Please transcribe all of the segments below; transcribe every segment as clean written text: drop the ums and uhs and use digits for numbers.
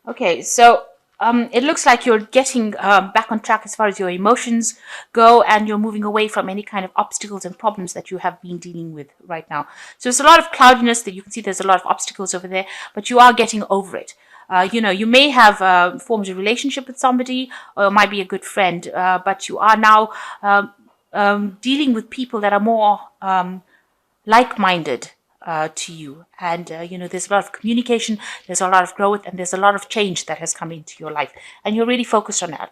Okay, so it looks like you're getting back on track as far as your emotions go, and you're moving away from any kind of obstacles and problems that you have been dealing with right now. So there's a lot of cloudiness that you can see. There's a lot of obstacles over there, but you are getting over it. You may have formed a relationship with somebody, or it might be a good friend, but you are now dealing with people that are more like-minded to you, and there's a lot of communication, there's a lot of growth, and there's a lot of change that has come into your life, and you're really focused on that.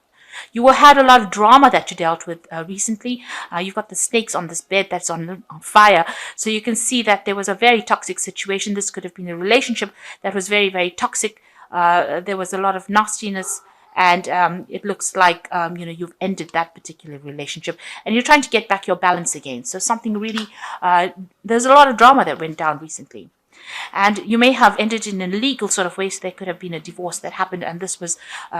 You had a lot of drama that you dealt with recently. You've got the snakes on this bed that's on fire. So you can see that there was a very toxic situation. This could have been a relationship that was very, very toxic. There was a lot of nastiness, and it looks like you've ended that particular relationship, and you're trying to get back your balance again. So something really, there's a lot of drama that went down recently, and you may have ended in a legal sort of way. So there could have been a divorce that happened, and this was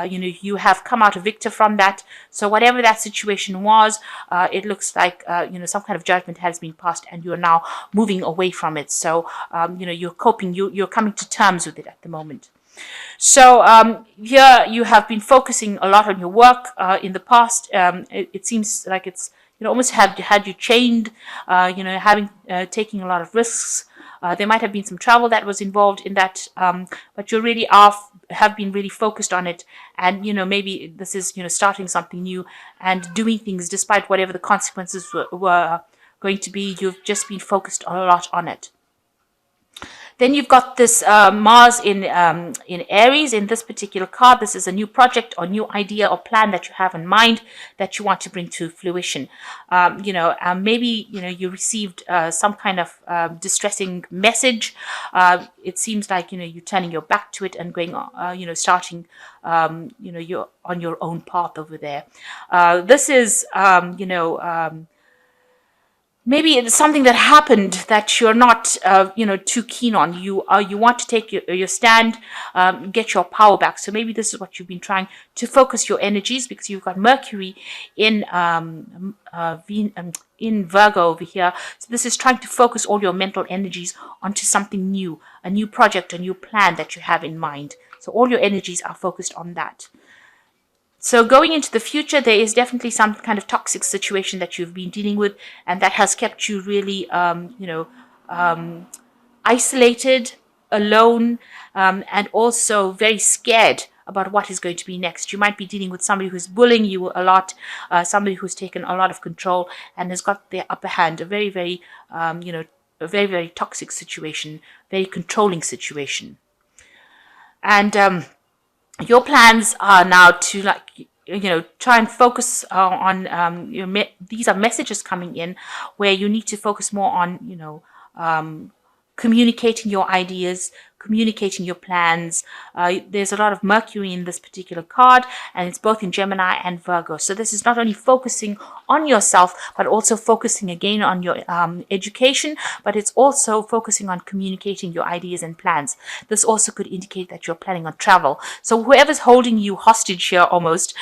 you have come out a victor from that. So whatever that situation was, it looks like some kind of judgment has been passed, and you're now moving away from it. So you're coping, you're coming to terms with it at the moment. So here you have been focusing a lot on your work in the past. It seems like it's almost had you chained, having taking a lot of risks. There might have been some travel that was involved in that, but you really have been really focused on it. And maybe this is starting something new and doing things despite whatever the consequences were going to be. You've just been focused a lot on it. Then you've got this Mars in Aries in this particular card. This is a new project or new idea or plan that you have in mind that you want to bring to fruition. Maybe you received some kind of distressing message. It seems like you're turning your back to it and going starting you're on your own path over there. This is maybe it's something that happened that you're not too keen on. You want to take your stand, get your power back. So maybe this is what you've been trying to focus your energies, because you've got Mercury in Virgo over here. So this is trying to focus all your mental energies onto something new, a new project, a new plan that you have in mind. So all your energies are focused on that. So going into the future, there is definitely some kind of toxic situation that you've been dealing with, and that has kept you really, isolated, alone, and also very scared about what is going to be next. You might be dealing with somebody who's bullying you a lot, somebody who's taken a lot of control and has got the upper hand. A very, very, a very, very toxic situation, very controlling situation, and your plans are now to try and focus on these are messages coming in where you need to focus more on communicating your ideas, communicating your plans. There's a lot of Mercury in this particular card, and it's both in Gemini and Virgo. So this is not only focusing on yourself, but also focusing again on your education, but it's also focusing on communicating your ideas and plans. This also could indicate that you're planning on travel. So whoever's holding you hostage here, almost,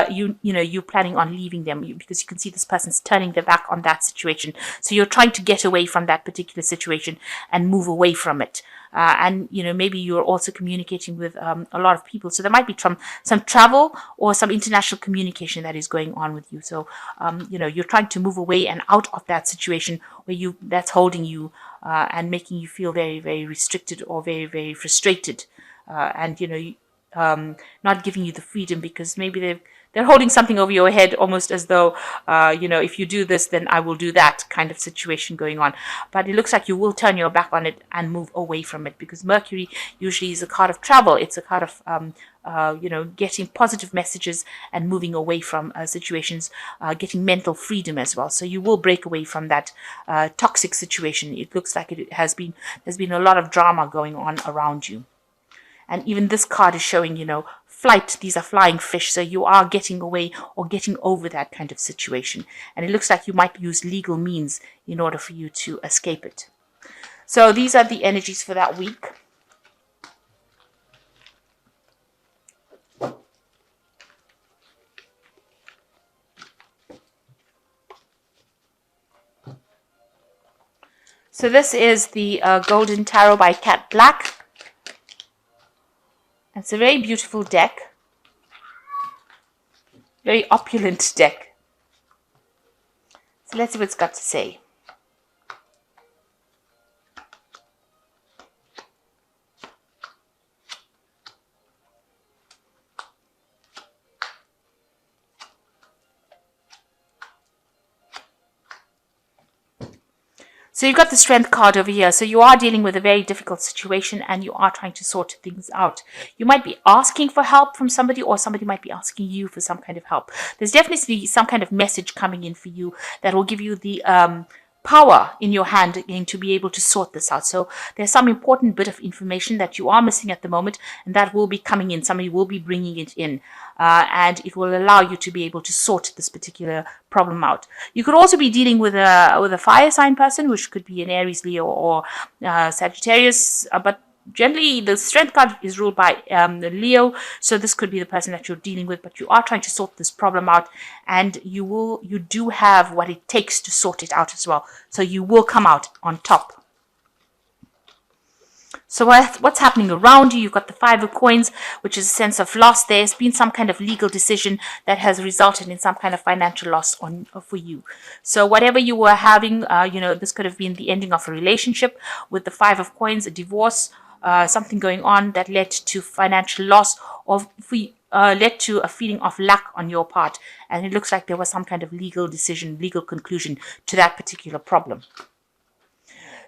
you're planning on leaving them, because you can see this person's turning their back on that situation. So you're trying to get away from that particular situation and move away from it. And maybe you're also communicating with a lot of people, so there might be some travel or some international communication that is going on with you. So you're trying to move away and out of that situation where that's holding you and making you feel very, very restricted or very, very frustrated, and not giving you the freedom, because maybe they're holding something over your head, almost as though, if you do this, then I will do that kind of situation going on. But it looks like you will turn your back on it and move away from it, because Mercury usually is a card of travel. It's a card of, getting positive messages and moving away from situations, getting mental freedom as well. So you will break away from that toxic situation. It looks like there's been a lot of drama going on around you. And even this card is showing, flight. These are flying fish. So you are getting away or getting over that kind of situation. And it looks like you might use legal means in order for you to escape it. So these are the energies for that week. So this is the Golden Tarot by Cat Black. And it's a very beautiful deck, very opulent deck. So let's see what it's got to say. So you've got the Strength card over here. So you are dealing with a very difficult situation and you are trying to sort things out. You might be asking for help from somebody, or somebody might be asking you for some kind of help. There's definitely some kind of message coming in for you that will give you the power in your hand again to be able to sort this out. So there's some important bit of information that you are missing at the moment, and that will be coming in. Somebody will be bringing it in, and it will allow you to be able to sort this particular problem out. You could also be dealing with a fire sign person, which could be an Aries, Leo, or Sagittarius, but generally the Strength card is ruled by Leo, so this could be the person that you're dealing with, but you are trying to sort this problem out, and you do have what it takes to sort it out as well, so you will come out on top. So what's happening around you? You've got the Five of Coins, which is a sense of loss. There's been some kind of legal decision that has resulted in some kind of financial loss for you. So whatever you were having, this could have been the ending of a relationship with the Five of Coins, a divorce, something going on that led to financial loss, or led to a feeling of lack on your part. And it looks like there was some kind of legal decision, legal conclusion to that particular problem.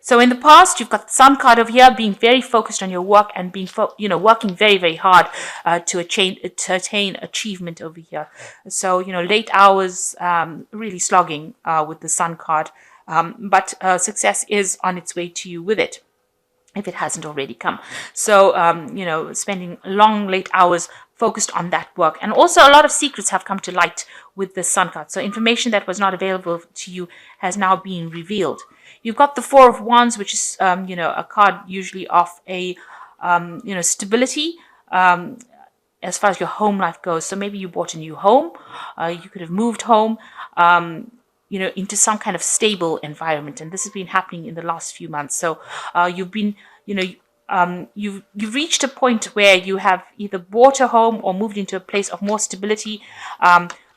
So in the past, you've got the Sun card over here, being very focused on your work and being, working very, very hard to attain achievement over here. So, late hours, really slogging with the Sun card, but success is on its way to you with it, if it hasn't already come. So, spending long, late hours focused on that work. And also a lot of secrets have come to light with the Sun card. So information that was not available to you has now been revealed. You've got the Four of Wands, which is, a card usually of a, stability as far as your home life goes. So maybe you bought a new home. You could have moved home, into some kind of stable environment. And this has been happening in the last few months. So you've been, you've reached a point where you have either bought a home or moved into a place of more stability.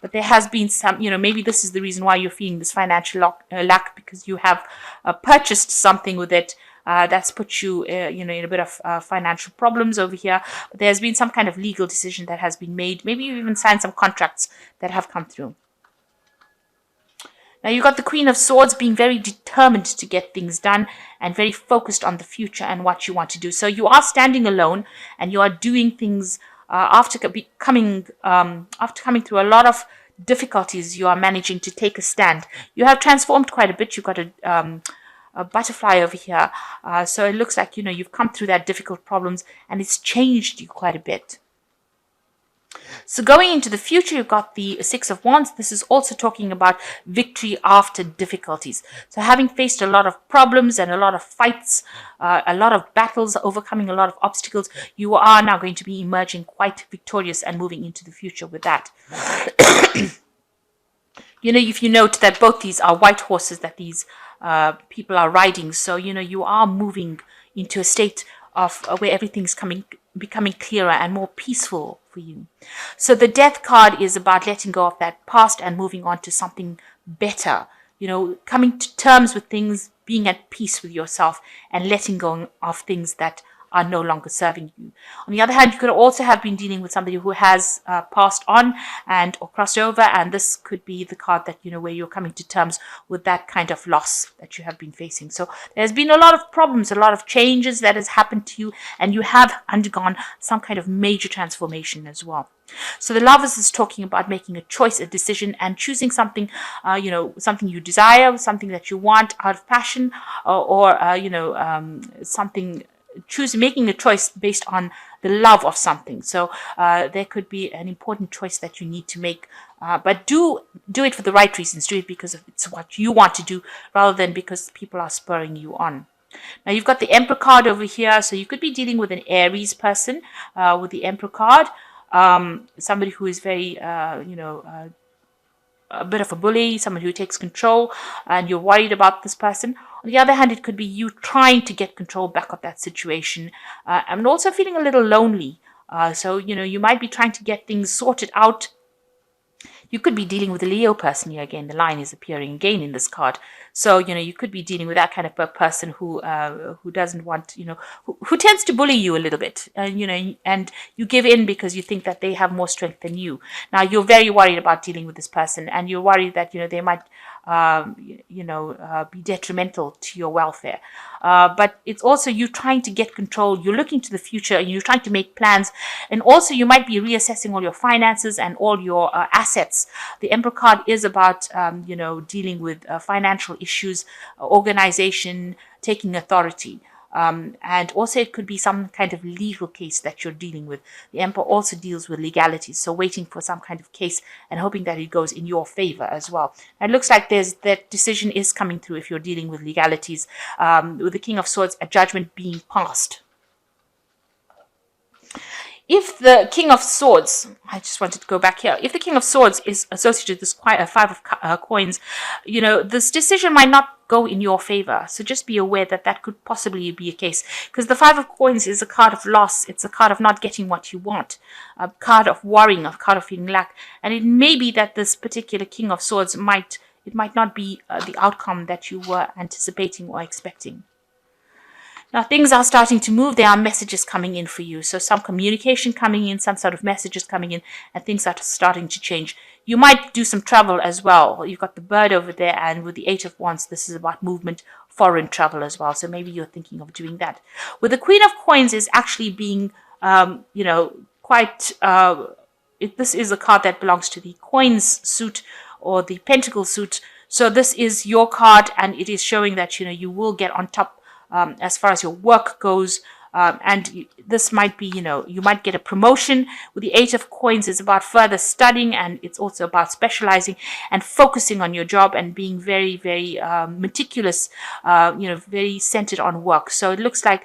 But there has been some, maybe this is the reason why you're feeling this financial lack, because you have purchased something with it that's put you, in a bit of financial problems over here. But there's been some kind of legal decision that has been made. Maybe you even signed some contracts that have come through. Now you've got the Queen of Swords, being very determined to get things done and very focused on the future and what you want to do. So you are standing alone and you are doing things after coming through a lot of difficulties. You are managing to take a stand. You have transformed quite a bit. You've got a butterfly over here. So it looks like, you've come through that difficult problems and it's changed you quite a bit. So going into the future, you've got the Six of Wands. This is also talking about victory after difficulties. So having faced a lot of problems and a lot of fights, a lot of battles, overcoming a lot of obstacles, you are now going to be emerging quite victorious and moving into the future with that. If you note that both these are white horses that these people are riding. So, you are moving into a state of where everything's becoming clearer and more peaceful for you. So the Death card is about letting go of that past and moving on to something better. Coming to terms with things, being at peace with yourself and letting go of things that are no longer serving you. On the other hand, you could also have been dealing with somebody who has passed on or crossed over, and this could be the card that, where you're coming to terms with that kind of loss that you have been facing. So there's been a lot of problems, a lot of changes that has happened to you, and you have undergone some kind of major transformation as well. So the Lovers is talking about making a choice, a decision, and choosing something, something you desire, something that you want out of passion, or something. Making a choice based on the love of something. So there could be an important choice that you need to make, but do it for the right reasons. Do it because it's what you want to do, rather than because people are spurring you on. Now you've got the Emperor card over here, so you could be dealing with an Aries person with the Emperor card, somebody who is very a bit of a bully, someone who takes control, and you're worried about this person. On the other hand, it could be you trying to get control back of that situation, and also feeling a little lonely So, you might be trying to get things sorted out. You could be dealing with a Leo person here again. The line is appearing again in this card. So, you could be dealing with that kind of a person who doesn't want, who tends to bully you a little bit. And, and you give in because you think that they have more strength than you. Now, you're very worried about dealing with this person, and you're worried that, they might be detrimental to your welfare. But it's also you trying to get control. You're looking to the future and you're trying to make plans. And also you might be reassessing all your finances and all your assets. The Emperor card is about, dealing with financial issues, organization, taking authority. And also it could be some kind of legal case that you're dealing with. The Emperor also deals with legalities, so waiting for some kind of case and hoping that it goes in your favor as well. And it looks like that decision is coming through if you're dealing with legalities, with the King of Swords, a judgment being passed. If the King of Swords, I just wanted to go back here. If the King of Swords is associated with this Five of Coins, this decision might not go in your favor. So just be aware that that could possibly be a case. Because the Five of Coins is a card of loss. It's a card of not getting what you want. A card of worrying, a card of feeling lack. And it may be that this particular King of Swords might not be the outcome that you were anticipating or expecting. Now things are starting to move. There are messages coming in for you. So some communication coming in, some sort of messages coming in, and things are starting to change. You might do some travel as well. You've got the bird over there, and with the Eight of Wands, this is about movement, foreign travel as well. So maybe you're thinking of doing that. With the Queen of Coins is actually being, quite, this is a card that belongs to the Coins suit or the Pentacle suit. So this is your card, and it is showing that, you will get on top as far as your work goes. And this might be, you might get a promotion. With the Eight of Coins, it's about further studying, and it's also about specializing and focusing on your job and being very, very meticulous, very centered on work. So it looks like,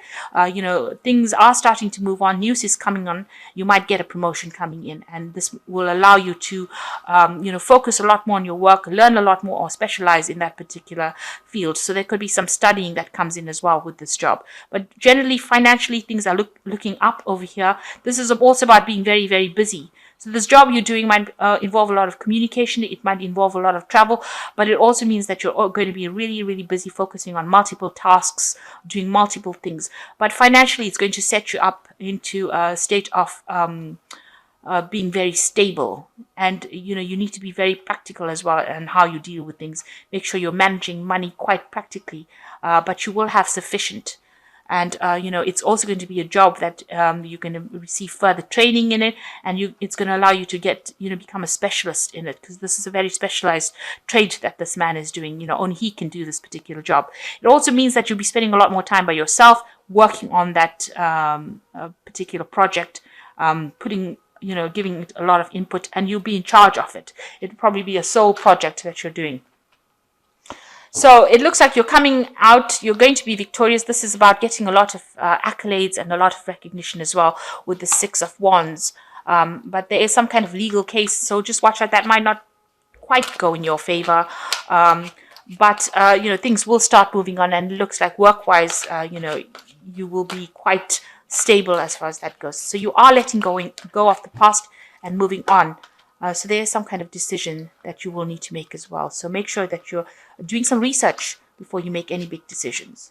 things are starting to move on. News is coming on. You might get a promotion coming in, and this will allow you to, focus a lot more on your work, learn a lot more, or specialize in that particular field. So there could be some studying that comes in as well with this job. But generally, financially, things are looking up over here. This is also about being very, very busy. So this job you're doing might involve a lot of communication. It might involve a lot of travel, but it also means that you're going to be really, really busy focusing on multiple tasks, doing multiple things. But financially, it's going to set you up into a state of being very stable. And, you need to be very practical as well in how you deal with things. Make sure you're managing money quite practically, but you will have sufficient. And, it's also going to be a job that you're going to receive further training in it. And it's going to allow you to get, become a specialist in it. Because this is a very specialized trade that this man is doing. Only he can do this particular job. It also means that you'll be spending a lot more time by yourself, working on that particular project, giving it a lot of input. And you'll be in charge of it. It'll probably be a sole project that you're doing. So it looks like you're coming out, you're going to be victorious. This is about getting a lot of accolades and a lot of recognition as well with the Six of Wands. But there is some kind of legal case, so just watch out. That might not quite go in your favor. But things will start moving on, and it looks like work-wise, you will be quite stable as far as that goes. So you are letting go of the past and moving on. So there is some kind of decision that you will need to make as well. So make sure that you're doing some research before you make any big decisions.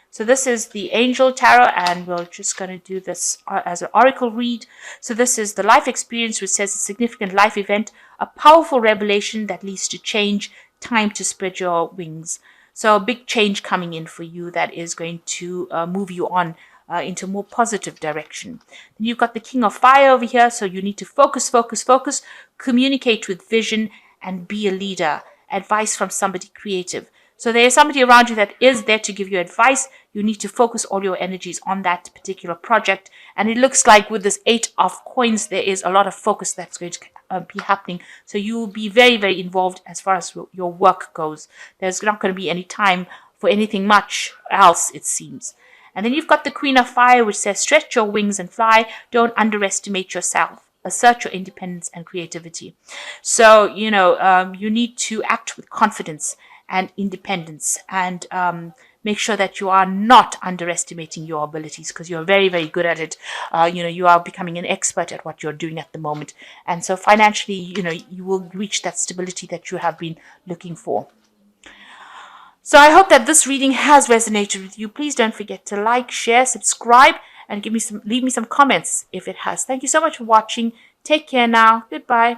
So this is the Angel Tarot, and we're just going to do this as an oracle read. So this is the life experience, which says a significant life event, a powerful revelation that leads to change, time to spread your wings. So a big change coming in for you that is going to move you on into a more positive direction. Then you've got the King of Fire over here, so you need to focus, communicate with vision, and be a leader. Advice from somebody creative. So there is somebody around you that is there to give you advice. You need to focus all your energies on that particular project. And it looks like with this Eight of Coins, there is a lot of focus that's going to be happening. So you will be very, very involved as far as your work goes. There's not going to be any time for anything much else, it seems. And then you've got the Queen of Fire, which says, stretch your wings and fly. Don't underestimate yourself. Assert your independence and creativity. So, you need to act with confidence and independence, and make sure that you are not underestimating your abilities, because you're very, very good at it. You are becoming an expert at what you're doing at the moment. And so financially, you will reach that stability that you have been looking for. So I hope that this reading has resonated with you. Please don't forget to like, share, subscribe, and leave me some comments if it has. Thank you so much for watching. Take care now. Goodbye.